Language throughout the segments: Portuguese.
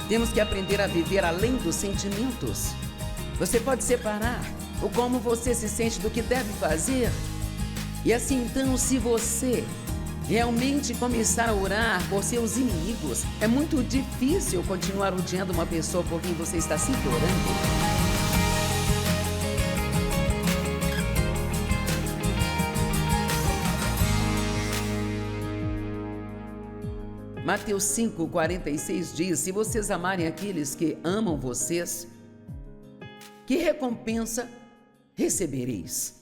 Temos que aprender a viver além dos sentimentos. Você pode separar o como você se sente do que deve fazer. E assim então, se você realmente começar a orar por seus inimigos, é muito difícil continuar odiando uma pessoa por quem você está sempre orando. Mateus 5,46 diz: se vocês amarem aqueles que amam vocês, que recompensa recebereis?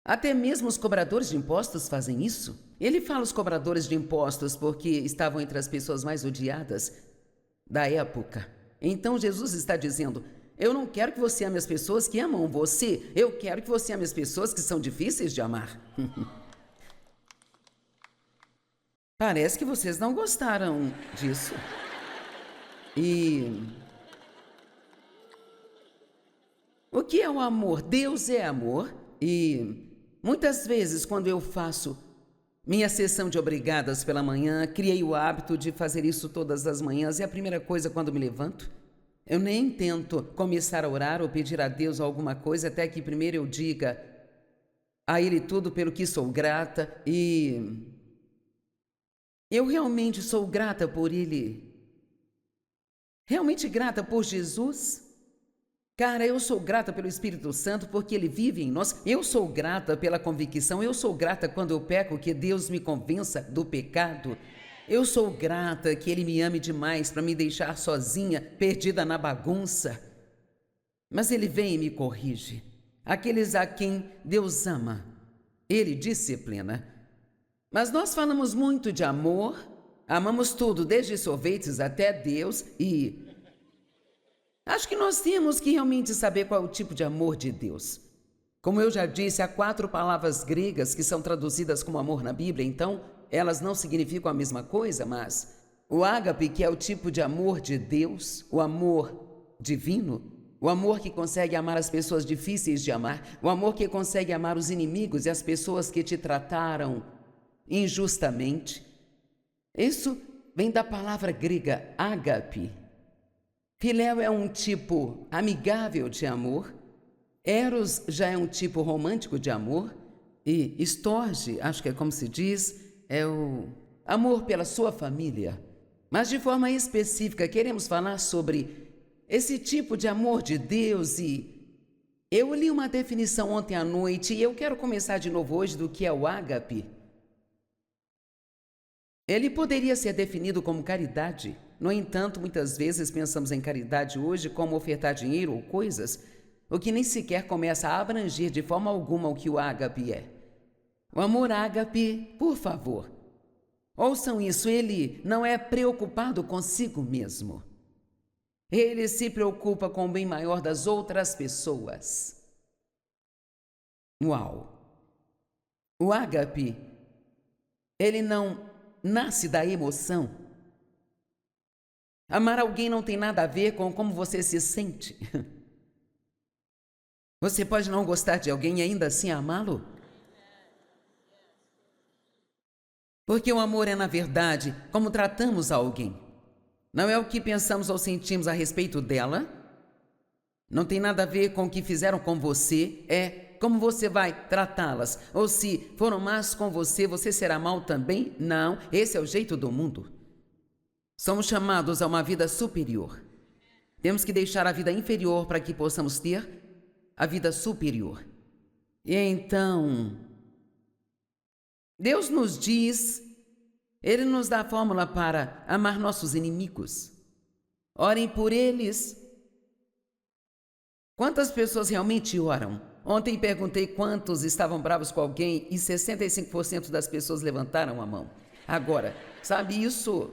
Até mesmo os cobradores de impostos fazem isso. Ele fala os cobradores de impostos porque estavam entre as pessoas mais odiadas da época. Então Jesus está dizendo: eu não quero que você ame as pessoas que amam você, eu quero que você ame as pessoas que são difíceis de amar. Parece que vocês não gostaram disso. E o que é o amor? Deus é amor. E muitas vezes, quando eu faço minha sessão de obrigadas pela manhã, criei o hábito de fazer isso todas as manhãs. E a primeira coisa quando me levanto, eu nem tento começar a orar ou pedir a Deus alguma coisa, até que primeiro eu diga a Ele tudo pelo que sou grata. E eu realmente sou grata por Ele. Realmente grata por Jesus. Cara, eu sou grata pelo Espírito Santo porque Ele vive em nós. Eu sou grata pela convicção. Eu sou grata quando eu peco, que Deus me convença do pecado. Eu sou grata que Ele me ame demais para me deixar sozinha, perdida na bagunça. Mas Ele vem e me corrige. Aqueles a quem Deus ama, Ele disciplina. Mas nós falamos muito de amor, amamos tudo, desde sorvetes até Deus, e acho que nós temos que realmente saber qual é o tipo de amor de Deus. Como eu já disse, há 4 palavras gregas que são traduzidas como amor na Bíblia, então elas não significam a mesma coisa, mas o ágape, que é o tipo de amor de Deus, o amor divino, o amor que consegue amar as pessoas difíceis de amar, o amor que consegue amar os inimigos e as pessoas que te trataram injustamente. Isso vem da palavra grega ágape. Filéu é um tipo amigável de amor, eros já é um tipo romântico de amor, e storge, acho que é como se diz, é o amor pela sua família. Mas de forma específica queremos falar sobre esse tipo de amor de Deus, e eu li uma definição ontem à noite e eu quero começar de novo hoje do que é o ágape. Ele poderia ser definido como caridade. No entanto, muitas vezes pensamos em caridade hoje como ofertar dinheiro ou coisas, o que nem sequer começa a abranger de forma alguma o que o ágape é. O amor ágape, por favor, ouçam isso, ele não é preocupado consigo mesmo. Ele se preocupa com o bem maior das outras pessoas. Uau! O ágape, ele não nasce da emoção. Amar alguém não tem nada a ver com como você se sente. Você pode não gostar de alguém e ainda assim amá-lo? Porque o amor é, na verdade, como tratamos alguém. Não é o que pensamos ou sentimos a respeito dela. Não tem nada a ver com o que fizeram com você. É como você vai tratá-las. Ou se foram más com você, você será mal também? Não, esse é o jeito do mundo. Somos chamados a uma vida superior. Temos que deixar a vida inferior para que possamos ter a vida superior. E então, Deus nos diz, Ele nos dá a fórmula para amar nossos inimigos. Orem por eles. Quantas pessoas realmente oram? Ontem perguntei quantos estavam bravos com alguém e 65% das pessoas levantaram a mão. Agora, sabe, isso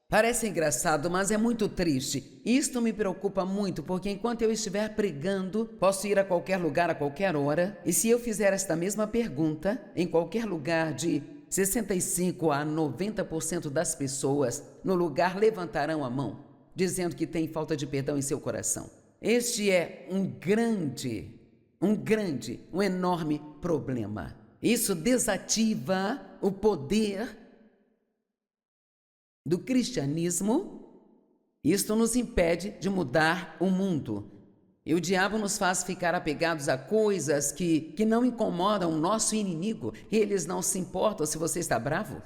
parece engraçado, mas é muito triste. Isto me preocupa muito, porque enquanto eu estiver pregando, posso ir a qualquer lugar, a qualquer hora, e se eu fizer esta mesma pergunta, em qualquer lugar, de 65% a 90% das pessoas no lugar levantarão a mão, dizendo que tem falta de perdão em seu coração. Este é um enorme problema. Isso desativa o poder do cristianismo, isto nos impede de mudar o mundo. E o diabo nos faz ficar apegados a coisas que não incomodam o nosso inimigo. Eles não se importam se você está bravo.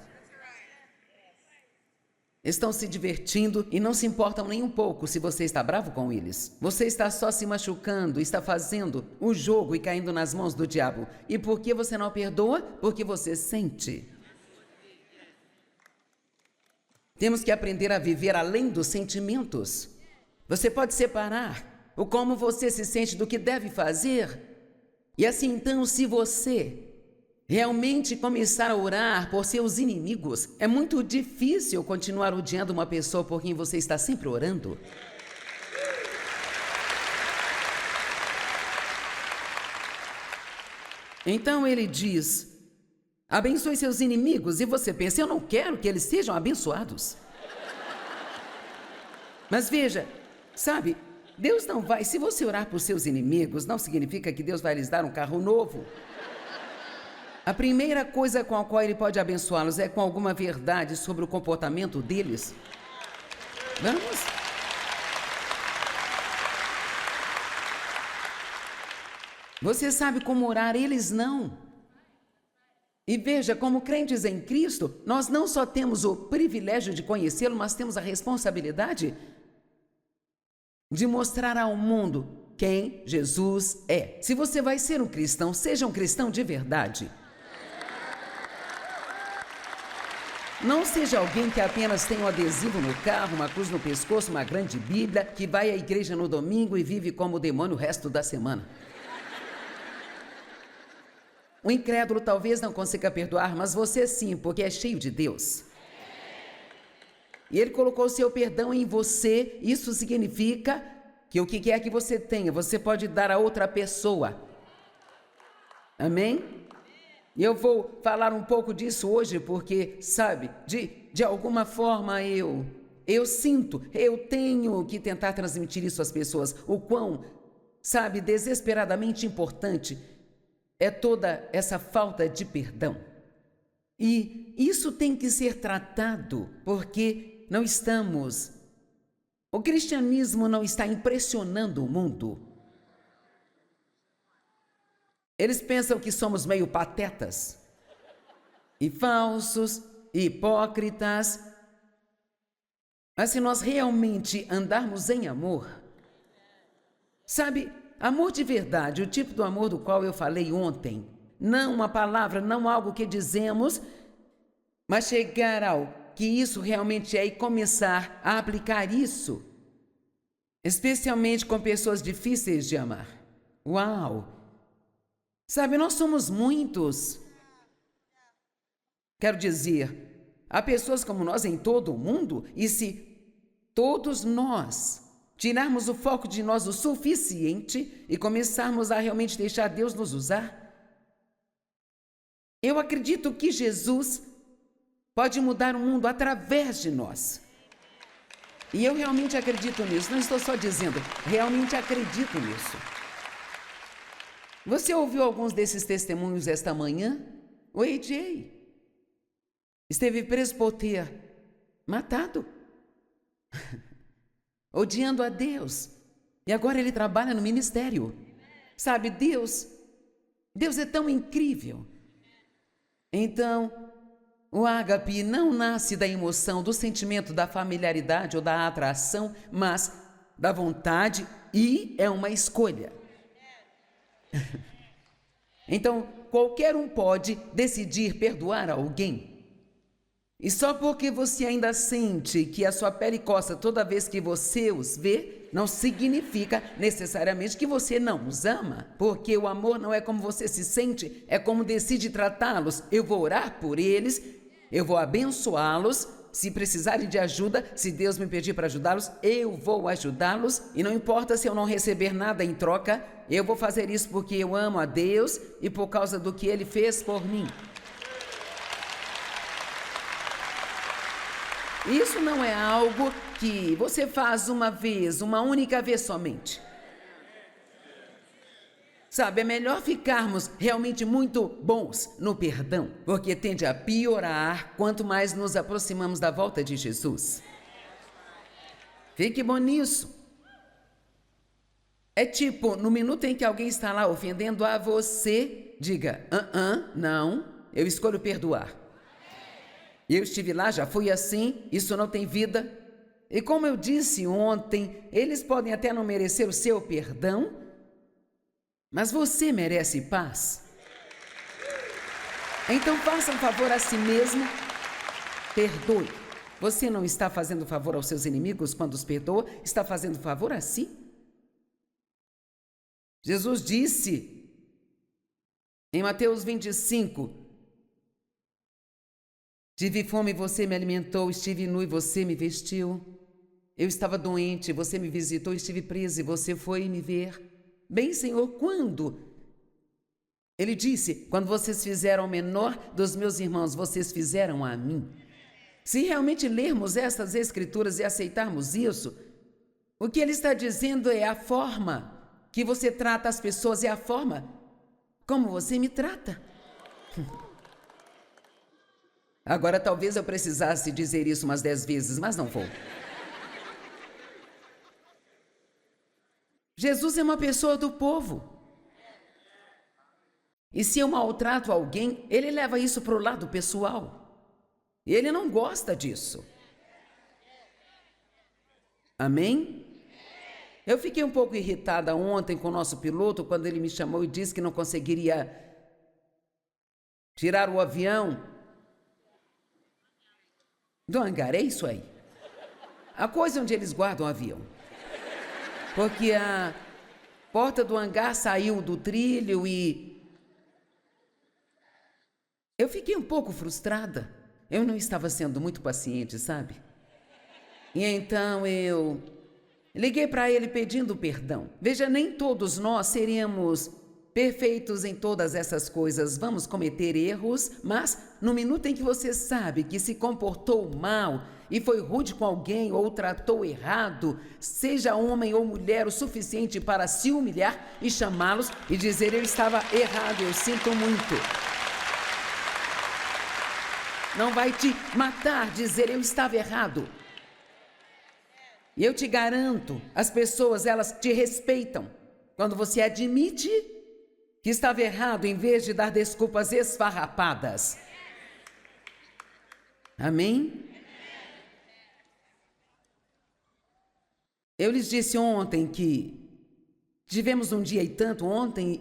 Estão se divertindo e não se importam nem um pouco se você está bravo com eles. Você está só se machucando, está fazendo o jogo e caindo nas mãos do diabo. E por que você não perdoa? Porque você sente. Temos que aprender a viver além dos sentimentos. Você pode separar o como você se sente do que deve fazer. E assim então, se você realmente começar a orar por seus inimigos, é muito difícil continuar odiando uma pessoa por quem você está sempre orando. Então ele diz: abençoe seus inimigos, e você pensa, eu não quero que eles sejam abençoados. Mas veja, sabe, Deus não vai, se você orar por seus inimigos, não significa que Deus vai lhes dar um carro novo. A primeira coisa com a qual Ele pode abençoá-los é com alguma verdade sobre o comportamento deles. Vamos? Você sabe como orar, eles não. E veja, como crentes em Cristo, nós não só temos o privilégio de conhecê-lo, mas temos a responsabilidade de mostrar ao mundo quem Jesus é. Se você vai ser um cristão, seja um cristão de verdade. Não seja alguém que apenas tem um adesivo no carro, uma cruz no pescoço, uma grande Bíblia, que vai à igreja no domingo e vive como demônio o resto da semana. O incrédulo talvez não consiga perdoar, mas você sim, porque é cheio de Deus. E Ele colocou o seu perdão em você. Isso significa que o que quer que você tenha, você pode dar a outra pessoa. Amém? E eu vou falar um pouco disso hoje, porque, sabe, de alguma forma eu sinto, eu tenho que tentar transmitir isso às pessoas, o quão, sabe, desesperadamente importante é toda essa falta de perdão. E isso tem que ser tratado, porque o cristianismo não está impressionando o mundo. Eles pensam que somos meio patetas, e falsos, e hipócritas. Mas se nós realmente andarmos em amor, sabe, amor de verdade, o tipo do amor do qual eu falei ontem, não uma palavra, não algo que dizemos, mas chegar ao que isso realmente é e começar a aplicar isso, especialmente com pessoas difíceis de amar. Uau! Sabe, nós somos muitos. Quero dizer, há pessoas como nós em todo o mundo, e se todos nós tirarmos o foco de nós o suficiente e começarmos a realmente deixar Deus nos usar, eu acredito que Jesus pode mudar o mundo através de nós. E eu realmente acredito nisso, não estou só dizendo, realmente acredito nisso. Você ouviu alguns desses testemunhos esta manhã? O AJ esteve preso por ter matado, odiando a Deus, e agora ele trabalha no ministério. Sabe, Deus é tão incrível. Então, o ágape não nasce da emoção, do sentimento, da familiaridade ou da atração, mas da vontade, e é uma escolha. Então, qualquer um pode decidir perdoar alguém. E só porque você ainda sente que a sua pele coça toda vez que você os vê, não significa necessariamente que você não os ama. Porque o amor não é como você se sente, é como decide tratá-los. Eu vou orar por eles, eu vou abençoá-los. Se precisarem de ajuda, se Deus me pedir para ajudá-los, eu vou ajudá-los. E não importa se eu não receber nada em troca, eu vou fazer isso porque eu amo a Deus e por causa do que Ele fez por mim. Isso não é algo que você faz uma vez, uma única vez somente. Sabe, é melhor ficarmos realmente muito bons no perdão, porque tende a piorar quanto mais nos aproximamos da volta de Jesus. Fique bom nisso. É tipo, no minuto em que alguém está lá ofendendo a você, diga, não, eu escolho perdoar. Eu estive lá, já fui assim, isso não tem vida. E como eu disse ontem, eles podem até não merecer o seu perdão, mas você merece paz. Então faça um favor a si mesmo, perdoe. Você não está fazendo favor aos seus inimigos quando os perdoa, está fazendo favor a si. Jesus disse em Mateus 25, tive fome e você me alimentou, estive nu e você me vestiu. Eu estava doente, você me visitou, estive preso e você foi me ver. Bem, Senhor, quando? Ele disse, quando vocês fizeram ao menor dos meus irmãos, vocês fizeram a mim. Se realmente lermos estas escrituras e aceitarmos isso, o que ele está dizendo é a forma que você trata as pessoas, é a forma como você me trata. Agora, talvez eu precisasse dizer isso umas 10 vezes, mas não vou. Jesus é uma pessoa do povo. E se eu maltrato alguém, ele leva isso para o lado pessoal. E ele não gosta disso. Amém? Eu fiquei um pouco irritada ontem com o nosso piloto quando ele me chamou e disse que não conseguiria tirar o avião do hangar. É isso aí. A coisa onde eles guardam o avião. Porque a porta do hangar saiu do trilho e eu fiquei um pouco frustrada. Eu não estava sendo muito paciente, sabe? E então eu liguei para ele pedindo perdão. Veja, nem todos nós seremos perfeitos em todas essas coisas. Vamos cometer erros, mas no minuto em que você sabe que se comportou mal e foi rude com alguém ou tratou errado, seja homem ou mulher o suficiente para se humilhar e chamá-los e dizer, eu estava errado, eu sinto muito. Não vai te matar dizer, eu estava errado. E eu te garanto, as pessoas, elas te respeitam quando você admite que estava errado em vez de dar desculpas esfarrapadas. Amém? Eu lhes disse ontem que tivemos um dia e tanto ontem,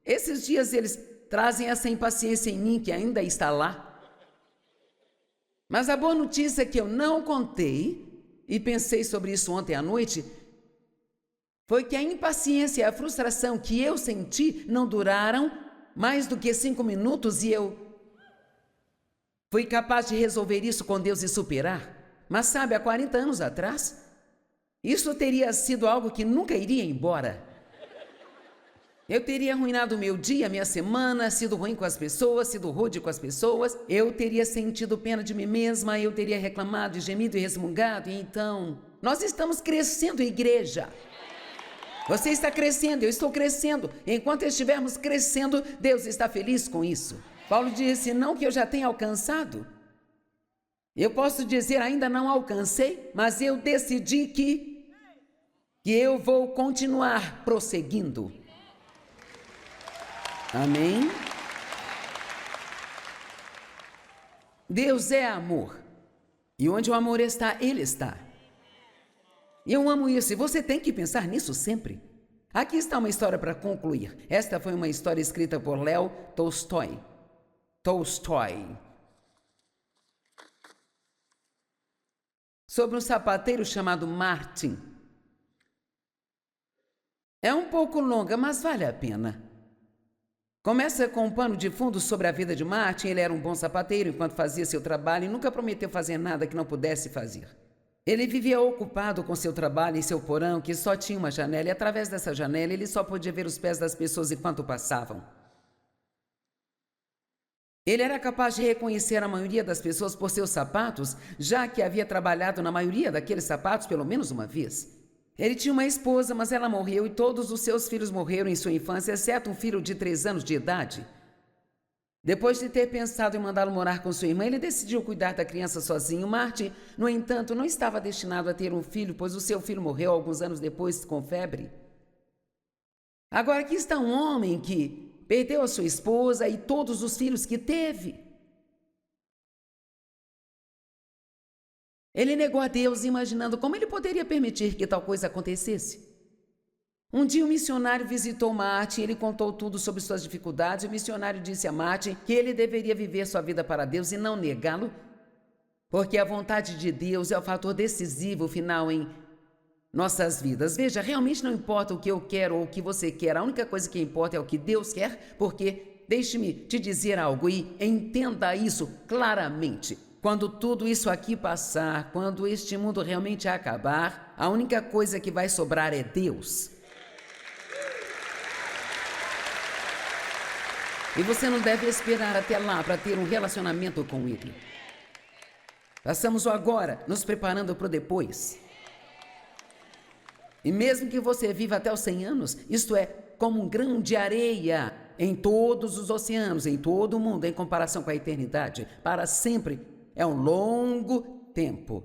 esses dias eles trazem essa impaciência em mim que ainda está lá. Mas a boa notícia é que eu não contei, e pensei sobre isso ontem à noite, foi que a impaciência e a frustração que eu senti não duraram mais do que 5 minutos e eu fui capaz de resolver isso com Deus e superar. Mas sabe, há 40 anos atrás, isso teria sido algo que nunca iria embora. Eu teria arruinado o meu dia, minha semana, sido ruim com as pessoas, sido rude com as pessoas. Eu teria sentido pena de mim mesma, eu teria reclamado, gemido e resmungado. E então, nós estamos crescendo, igreja. Você está crescendo, eu estou crescendo. Enquanto estivermos crescendo, Deus está feliz com isso. Paulo disse, não que eu já tenha alcançado. Eu posso dizer, ainda não alcancei, mas eu decidi que eu vou continuar prosseguindo. Amém? Deus é amor. E onde o amor está, Ele está. E eu amo isso. E você tem que pensar nisso sempre. Aqui está uma história para concluir. Esta foi uma história escrita por Léo Tolstói. Sobre um sapateiro chamado Martin. É um pouco longa, mas vale a pena. Começa com um pano de fundo sobre a vida de Martin. Ele era um bom sapateiro enquanto fazia seu trabalho e nunca prometeu fazer nada que não pudesse fazer. Ele vivia ocupado com seu trabalho em seu porão, que só tinha uma janela, e através dessa janela ele só podia ver os pés das pessoas enquanto passavam. Ele era capaz de reconhecer a maioria das pessoas por seus sapatos, já que havia trabalhado na maioria daqueles sapatos pelo menos uma vez. Ele tinha uma esposa, mas ela morreu e todos os seus filhos morreram em sua infância, exceto um filho de 3 anos de idade. Depois de ter pensado em mandá-lo morar com sua irmã, ele decidiu cuidar da criança sozinho. Marty, no entanto, não estava destinado a ter um filho, pois o seu filho morreu alguns anos depois com febre. Agora aqui está um homem que perdeu a sua esposa e todos os filhos que teve. Ele negou a Deus, imaginando como ele poderia permitir que tal coisa acontecesse. Um dia um missionário visitou Marty e ele contou tudo sobre suas dificuldades. O missionário disse a Marty que ele deveria viver sua vida para Deus e não negá-lo, porque a vontade de Deus é o fator decisivo final em nossas vidas. Veja, realmente não importa o que eu quero ou o que você quer, a única coisa que importa é o que Deus quer, porque deixe-me te dizer algo e entenda isso claramente. Quando tudo isso aqui passar, quando este mundo realmente acabar, a única coisa que vai sobrar é Deus. E você não deve esperar até lá para ter um relacionamento com Ele. Passamos o agora, nos preparando para o depois. E mesmo que você viva até os 100 anos, isto é como um grão de areia em todos os oceanos, em todo o mundo, em comparação com a eternidade. Para sempre é um longo tempo.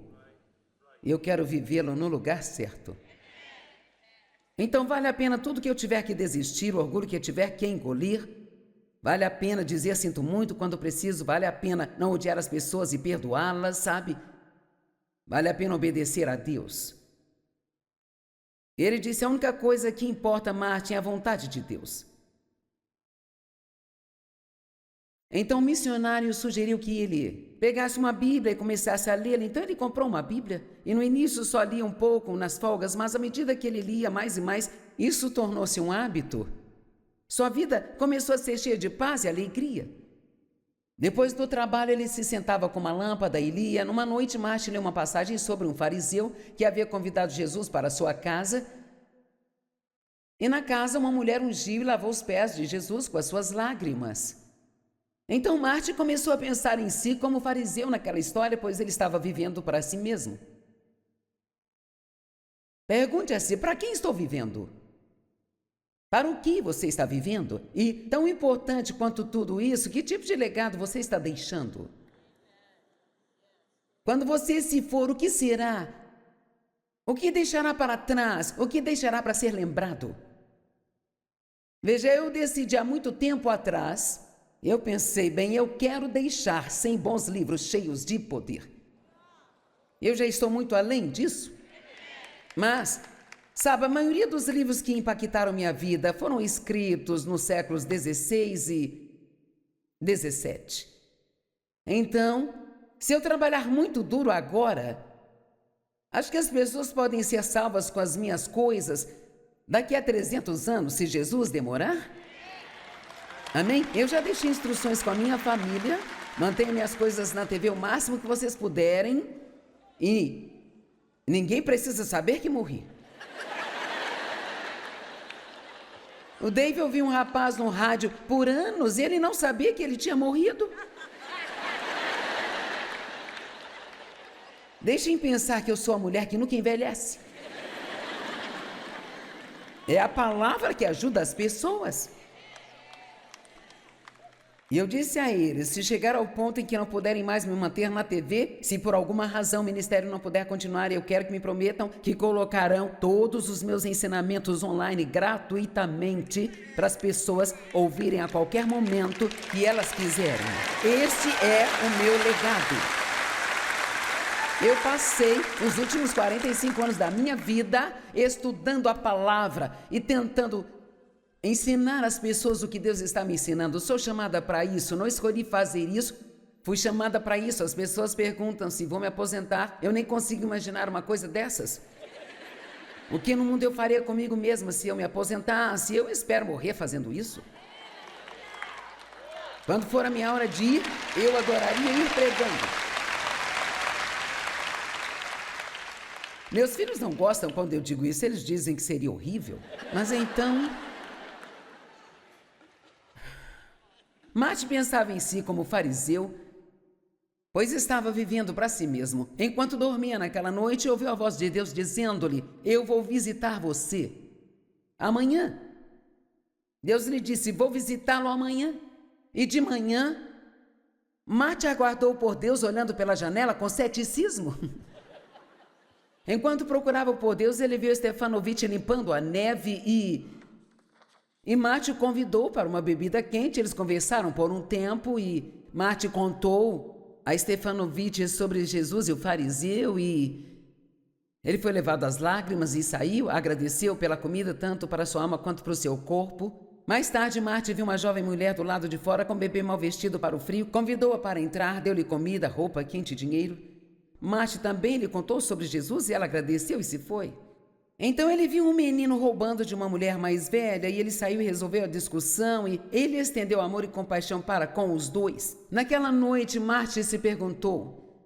E eu quero vivê-lo no lugar certo. Então vale a pena tudo que eu tiver que desistir, o orgulho que eu tiver que engolir. Vale a pena dizer sinto muito quando preciso, vale a pena não odiar as pessoas e perdoá-las, sabe? Vale a pena obedecer a Deus. Ele disse, a única coisa que importa, Martin, é a vontade de Deus. Então o missionário sugeriu que ele pegasse uma Bíblia e começasse a lê-la. Então ele comprou uma Bíblia e no início só lia um pouco nas folgas, mas à medida que ele lia mais e mais, isso tornou-se um hábito. Sua vida começou a ser cheia de paz e alegria. Depois do trabalho, ele se sentava com uma lâmpada e lia. Numa noite, Martin leu uma passagem sobre um fariseu que havia convidado Jesus para sua casa. E na casa, uma mulher ungiu e lavou os pés de Jesus com as suas lágrimas. Então Martin começou a pensar em si como fariseu naquela história, pois ele estava vivendo para si mesmo. Pergunte a si, para quem estou vivendo? Para o que você está vivendo? E, tão importante quanto tudo isso, que tipo de legado você está deixando? Quando você se for, o que será? O que deixará para trás? O que deixará para ser lembrado? Veja, eu decidi há muito tempo atrás, eu pensei, bem, eu quero deixar 100 bons livros cheios de poder. Eu já estou muito além disso. Mas, sabe, a maioria dos livros que impactaram minha vida foram escritos nos séculos XVI e XVII. Então, se eu trabalhar muito duro agora, acho que as pessoas podem ser salvas com as minhas coisas daqui a 300 anos, se Jesus demorar. Amém? Eu já deixei instruções com a minha família, mantenha minhas coisas na TV o máximo que vocês puderem e ninguém precisa saber que morri. O Dave ouviu um rapaz no rádio por anos e ele não sabia que ele tinha morrido. Deixem pensar que eu sou a mulher que nunca envelhece. É a palavra que ajuda as pessoas. E eu disse a eles, se chegar ao ponto em que não puderem mais me manter na TV, se por alguma razão o ministério não puder continuar, eu quero que me prometam que colocarão todos os meus ensinamentos online gratuitamente para as pessoas ouvirem a qualquer momento que elas quiserem. Esse é o meu legado. Eu passei os últimos 45 anos da minha vida estudando a palavra e tentando ensinar às pessoas o que Deus está me ensinando. Sou chamada para isso, não escolhi fazer isso, fui chamada para isso. As pessoas perguntam se vou me aposentar, eu nem consigo imaginar uma coisa dessas. O que no mundo eu faria comigo mesma se eu me aposentasse? Eu espero morrer fazendo isso. Quando for a minha hora de ir, eu adoraria ir pregando. Meus filhos não gostam quando eu digo isso, eles dizem que seria horrível. Mas então... Martin pensava em si como fariseu pois estava vivendo para si mesmo. Enquanto dormia naquela noite, ouviu a voz de Deus dizendo-lhe: eu vou visitar você amanhã. Deus lhe disse: vou visitá-lo amanhã. E de manhã, Marte aguardou por Deus olhando pela janela com ceticismo. Enquanto procurava por Deus, ele viu Stefanovic limpando a neve e Marte o convidou para uma bebida quente. Eles conversaram por um tempo e Marte contou a Stefanovic sobre Jesus e o fariseu e ele foi levado às lágrimas e saiu, agradeceu pela comida tanto para sua alma quanto para o seu corpo. Mais tarde, Marte viu uma jovem mulher do lado de fora com um bebê mal vestido para o frio, convidou-a para entrar, deu-lhe comida, roupa quente e dinheiro. Marte também lhe contou sobre Jesus e ela agradeceu e se foi. Então ele viu um menino roubando de uma mulher mais velha e ele saiu e resolveu a discussão e ele estendeu amor e compaixão para com os dois. Naquela noite, Marte se perguntou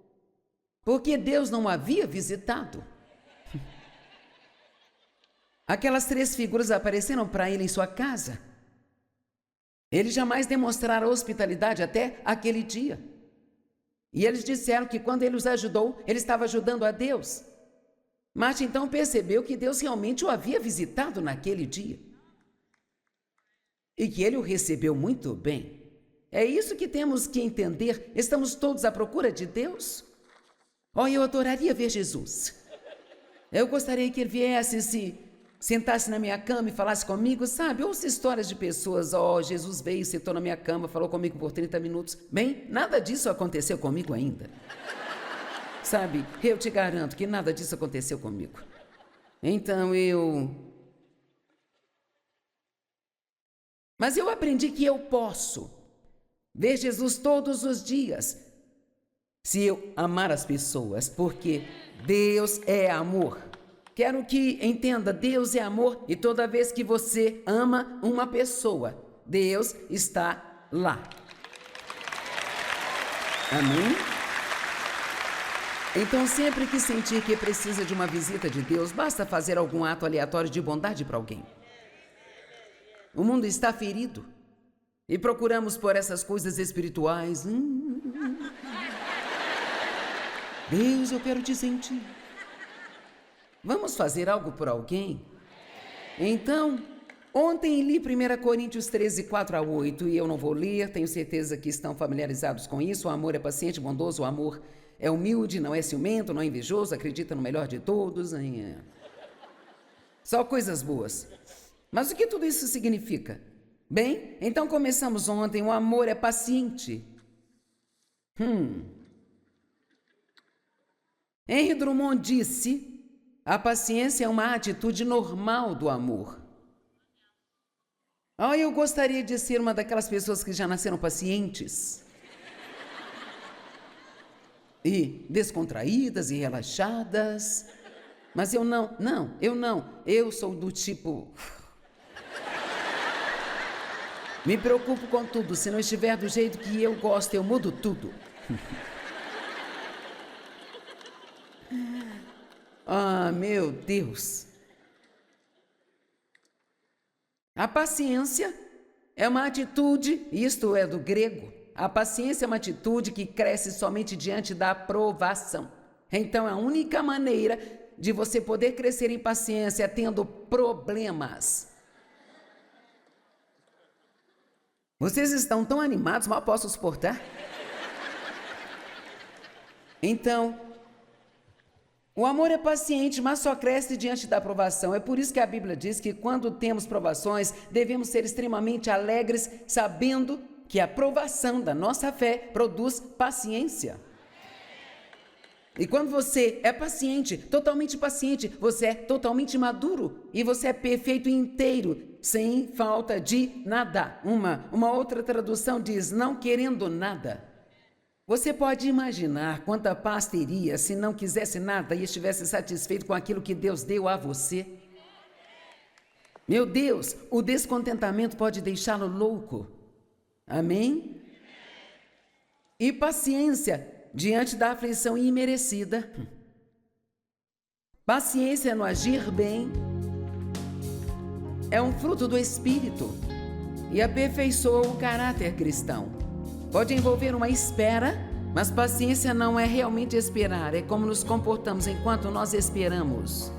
por que Deus não o havia visitado. Aquelas 3 figuras apareceram para ele em sua casa. Ele jamais demonstrara hospitalidade até aquele dia. E eles disseram que quando ele os ajudou, ele estava ajudando a Deus. Marte então percebeu que Deus realmente o havia visitado naquele dia. E que ele o recebeu muito bem. É isso que temos que entender. Estamos todos à procura de Deus. Oh, eu adoraria ver Jesus. Eu gostaria que ele viesse se sentasse na minha cama e falasse comigo, sabe? Ouço histórias de pessoas, Jesus veio, sentou na minha cama, falou comigo por 30 minutos. Bem, nada disso aconteceu comigo ainda. Sabe, eu te garanto que nada disso aconteceu comigo. Então Mas eu aprendi que eu posso ver Jesus todos os dias, se eu amar as pessoas, porque Deus é amor. Quero que entenda, Deus é amor e toda vez que você ama uma pessoa, Deus está lá. Amém? Então, sempre que sentir que precisa de uma visita de Deus, basta fazer algum ato aleatório de bondade para alguém. O mundo está ferido e procuramos por essas coisas espirituais. Deus, eu quero te sentir. Vamos fazer algo por alguém? Então, ontem li 1 Coríntios 13, 4-8, e eu não vou ler, tenho certeza que estão familiarizados com isso. O amor é paciente, bondoso, o amor é humilde, não é ciumento, não é invejoso, acredita no melhor de todos. Só coisas boas. Mas o que tudo isso significa? Bem, então começamos ontem, o amor é paciente. Henry Drummond disse: a paciência é uma atitude normal do amor. Eu gostaria de ser uma daquelas pessoas que já nasceram pacientes. E descontraídas e relaxadas. Mas eu não. Eu sou do tipo... Me preocupo com tudo. Se não estiver do jeito que eu gosto, eu mudo tudo. Meu Deus. A paciência é uma atitude, isto é do grego. A paciência é uma atitude que cresce somente diante da aprovação. Então, a única maneira de você poder crescer em paciência é tendo problemas. Vocês estão tão animados, mal posso suportar. Então, o amor é paciente, mas só cresce diante da aprovação. É por isso que a Bíblia diz que quando temos provações, devemos ser extremamente alegres, sabendo que a provação da nossa fé produz paciência. E quando você é paciente, totalmente paciente, você é totalmente maduro e você é perfeito e inteiro, sem falta de nada. Uma outra tradução diz, não querendo nada. Você pode imaginar quanta paz teria se não quisesse nada e estivesse satisfeito com aquilo que Deus deu a você? Meu Deus, o descontentamento pode deixá-lo louco. Amém? E paciência diante da aflição imerecida. Paciência no agir bem é um fruto do Espírito e aperfeiçoa o caráter cristão. Pode envolver uma espera Mas paciência não é realmente esperar, é como nos comportamos enquanto nós esperamos.